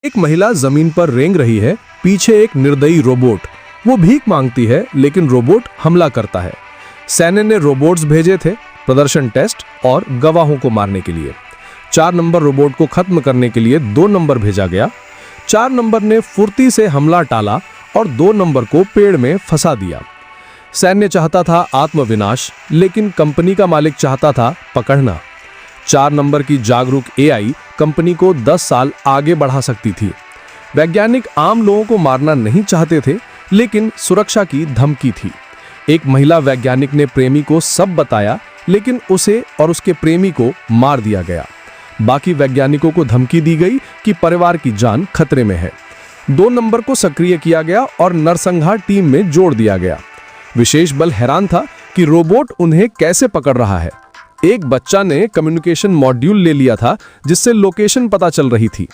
एक महिला जमीन पर रेंग रही है, पीछे एक निर्दयी रोबोट। वो भीख मांगती है, लेकिन रोबोट हमला करता है। सैन्य ने रोबोट्स भेजे थे प्रदर्शन टेस्ट और गवाहों को मारने के लिए। 4 नंबर रोबोट को खत्म करने के लिए 2 नंबर भेजा गया। 4 नंबर ने फुर्ती से हमला टाला और 2 नंबर को पेड़ में फंसा दिया। सैन्य चाहता था आत्मविनाश, लेकिन कंपनी का मालिक चाहता था पकड़ना। 4 नंबर की जागरूक एआई कंपनी को 10 साल आगे बढ़ा सकती थी। वैज्ञानिक आम लोगों को मारना नहीं चाहते थे, लेकिन सुरक्षा की धमकी थी। एक महिला वैज्ञानिक ने प्रेमी को सब बताया, लेकिन उसे और उसके प्रेमी को मार दिया गया। बाकी वैज्ञानिकों को धमकी दी गई कि परिवार की जान खतरे में है। 2 नंबर को सक्रिय किया गया और नरसंहार टीम में जोड़ दिया गया। विशेष बल हैरान था कि रोबोट उन्हें कैसे पकड़ रहा है। एक बच्चा ने कम्युनिकेशन मॉड्यूल ले लिया था, जिससे लोकेशन पता चल रही थी।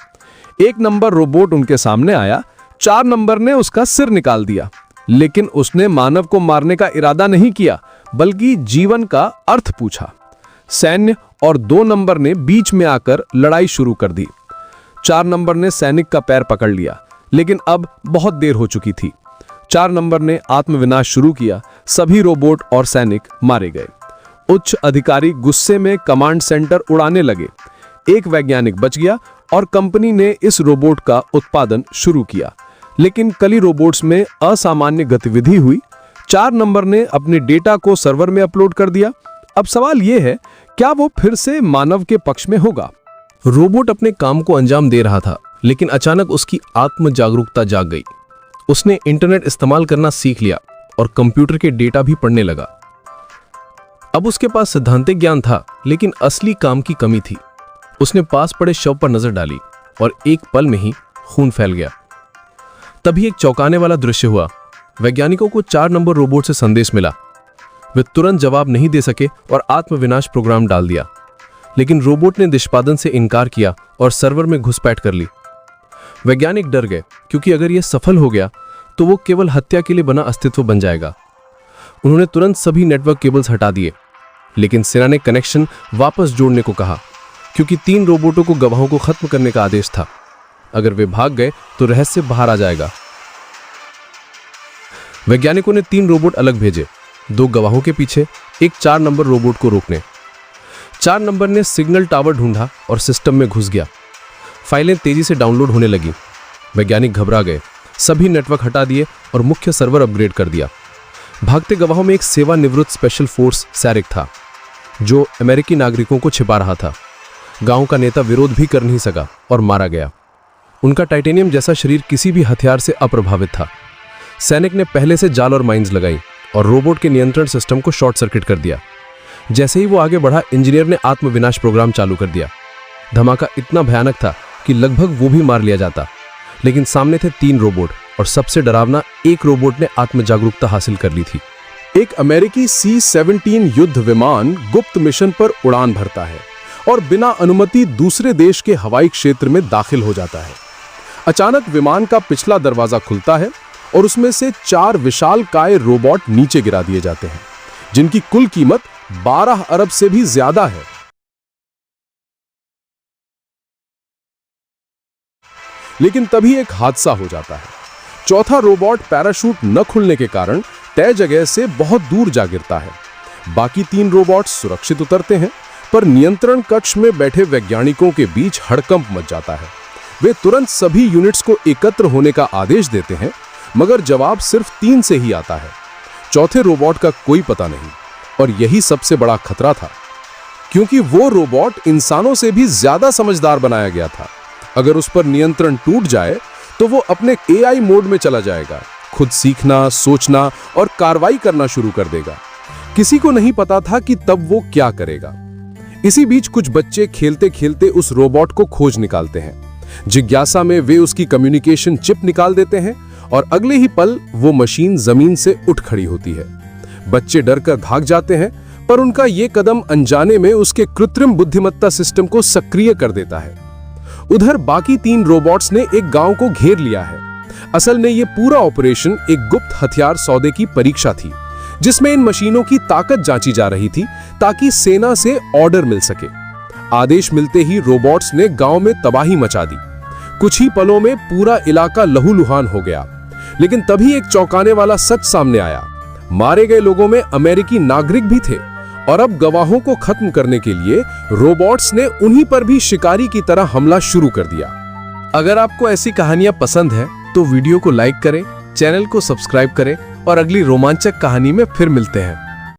1 नंबर रोबोट उनके सामने आया। 4 नंबर ने उसका सिर निकाल दिया, लेकिन उसने मानव को मारने का इरादा नहीं किया, बल्कि जीवन का अर्थ पूछा। सैन्य और 2 नंबर ने बीच में आकर लड़ाई शुरू कर दी। 4 नंबर ने सैनिक का पैर पकड़ लिया, लेकिन अब बहुत देर हो चुकी थी। 4 नंबर ने आत्मविनाश शुरू किया। सभी रोबोट और सैनिक मारे गए। उच्च अधिकारी गुस्से में कमांड सेंटर उड़ाने लगे। एक वैज्ञानिक बच गया और कंपनी ने इस रोबोट का उत्पादन शुरू किया, लेकिन कली रोबोट्स में असामान्य गतिविधि हुई। 4 नंबर ने अपने डेटा को सर्वर में अपलोड कर दिया। अब सवाल यह है, क्या वो फिर से मानव के पक्ष में होगा? रोबोट अपने काम को अंजाम दे रहा था, लेकिन अचानक उसकी आत्म जागरूकता जाग गई। उसने इंटरनेट इस्तेमाल करना सीख लिया और कंप्यूटर के डेटा भी पढ़ने लगा। अब उसके पास सैद्धांतिक ज्ञान था, लेकिन असली काम की कमी थी। उसने पास पड़े शव पर नजर डाली और एक पल में ही खून फैल गया। तभी एक चौंकाने वाला दृश्य हुआ। वैज्ञानिकों को 4 नंबर रोबोट से संदेश मिला। वे तुरंत जवाब नहीं दे सके और आत्मविनाश प्रोग्राम डाल दिया, लेकिन रोबोट ने निष्पादन से इनकार किया और सर्वर में घुसपैठ कर ली। वैज्ञानिक डर गए, क्योंकि अगर यह सफल हो गया तो वो केवल हत्या के लिए बना अस्तित्व बन जाएगा। उन्होंने तुरंत सभी नेटवर्क केबल्स हटा दिए, लेकिन सेना ने कनेक्शन वापस जोड़ने को कहा, क्योंकि 3 रोबोटों को गवाहों को खत्म करने का आदेश था। अगर वे भाग गए तो रहस्य बाहर आ जाएगा। वैज्ञानिकों ने 3 रोबोट अलग भेजे, 2 गवाहों के पीछे, एक 4 नंबर रोबोट को रोकने। 4 नंबर ने सिग्नल टावर ढूंढा और सिस्टम में घुस गया। फाइलें तेजी से डाउनलोड होने लगी। वैज्ञानिक घबरा गए, सभी नेटवर्क हटा दिए और मुख्य सर्वर अपग्रेड कर दिया। भागते गवाहों में एक सेवानिवृत्त स्पेशल फोर्स सैरिक था, जो अमेरिकी नागरिकों को छिपा रहा था। गांव का नेता विरोध भी कर नहीं सका और मारा गया। उनका टाइटेनियम जैसा शरीर किसी भी हथियार से अप्रभावित था। सैनिक ने पहले से जाल और माइंस लगाई और रोबोट के नियंत्रण सिस्टम को शॉर्ट सर्किट कर दिया। जैसे ही वो आगे बढ़ा, इंजीनियर ने आत्मविनाश प्रोग्राम चालू कर दिया। धमाका इतना भयानक था कि लगभग वो भी मार लिया जाता, लेकिन सामने थे 3 रोबोट और सबसे डरावना, एक रोबोट ने आत्म जागरूकता हासिल कर ली थी। एक अमेरिकी C-17 युद्ध विमान गुप्त मिशन पर उड़ान भरता है और बिना अनुमति दूसरे देश के हवाई क्षेत्र में दाखिल हो जाता है। अचानक विमान का पिछला दरवाजा खुलता है और उसमें से 4 विशालकाय रोबोट नीचे गिरा दिए जाते हैं, जिनकी कुल कीमत 12 अरब से भी ज्यादा है। लेकिन तभी एक हादसा हो जाता है। चौथा रोबोट पैराशूट न खुलने के कारण तय जगह से बहुत दूर जा गिरता है। बाकी 3 रोबोट सुरक्षित उतरते हैं, पर नियंत्रण कक्ष में बैठे वैज्ञानिकों के बीच हड़कंप मच जाता है। वे तुरंत सभी यूनिट्स को एकत्र होने का आदेश देते हैं, मगर जवाब सिर्फ 3 से ही आता है। चौथे रोबोट का कोई पता नहीं, और यही सबसे बड़ा खतरा था, क्योंकि वो रोबोट इंसानों से भी ज्यादा समझदार बनाया गया था। अगर उस पर नियंत्रण टूट जाए तो वो अपने AI मोड में चला जाएगा, खुद सीखना, सोचना और कार्रवाई करना शुरू कर देगा। किसी को नहीं पता था कि तब वो क्या करेगा। इसी बीच कुछ बच्चे खेलते खेलते उस रोबोट को खोज निकालते हैं। जिज्ञासा में वे उसकी कम्युनिकेशन चिप निकाल देते हैं और अगले ही पल वो मशीन जमीन से उठ खड़ी होती है। बच्चे डरकर भाग जाते हैं, पर उनका ये कदम अनजाने में उसके कृत्रिम बुद्धिमत्ता सिस्टम को सक्रिय कर देता है। उधर बाकी 3 रोबोट्स ने एक गांव को घेर लिया है। असल में ये पूरा ऑपरेशन एक गुप्त हथियार सौदे की परीक्षा थी, जिसमें इन मशीनों की ताकत जांची जा रही थी ताकि सेना से ऑर्डर मिल सके। आदेश मिलते ही रोबोट्स ने गांव में तबाही मचा दी। कुछ ही पलों में पूरा इलाका लहूलुहान हो गया। लेकिन तभी एक चौंकाने वाला सच सामने आया। मारे गए लोगों में अमेरिकी नागरिक भी थे और अब गवाहों को खत्म करने के लिए रोबोट्स ने उन्हीं पर भी शिकारी की तरह हमला शुरू कर दिया। अगर आपको ऐसी कहानियां पसंद है तो वीडियो को लाइक करें, चैनल को सब्सक्राइब करें और अगली रोमांचक कहानी में फिर मिलते हैं।